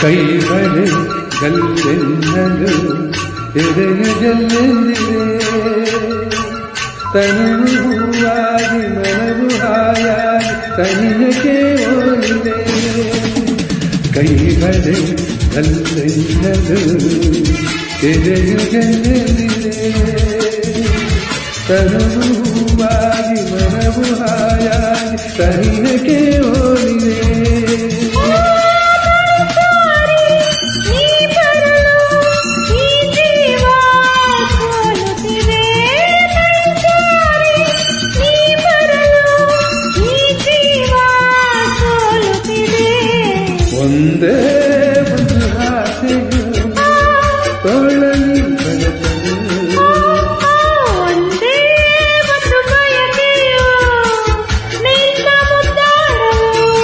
ಕೈಗಳೇ ಗಲ್ಲೆನ್ನಲು ಎದೆಯು ಜಲ್ಲೆಂದಿದೆ ತನುವು ಹೂವಾಗಿ ಮನವು ಹಾಯಾಗಿ ತನಿಯಕ್ಕೆ ಓಡಿದೆ ಕೈಗಳೇ ಗಲ್ಲೆನ್ನಲು ಎದೆಯು ಜಲ್ಲೆಂದಿದೆ ತನುವು ಹೂವಾಗಿ ಮನವು ಹಾಯಾಗಿ ತನಿಯಕ್ಕೆ ಓಡಿದೆ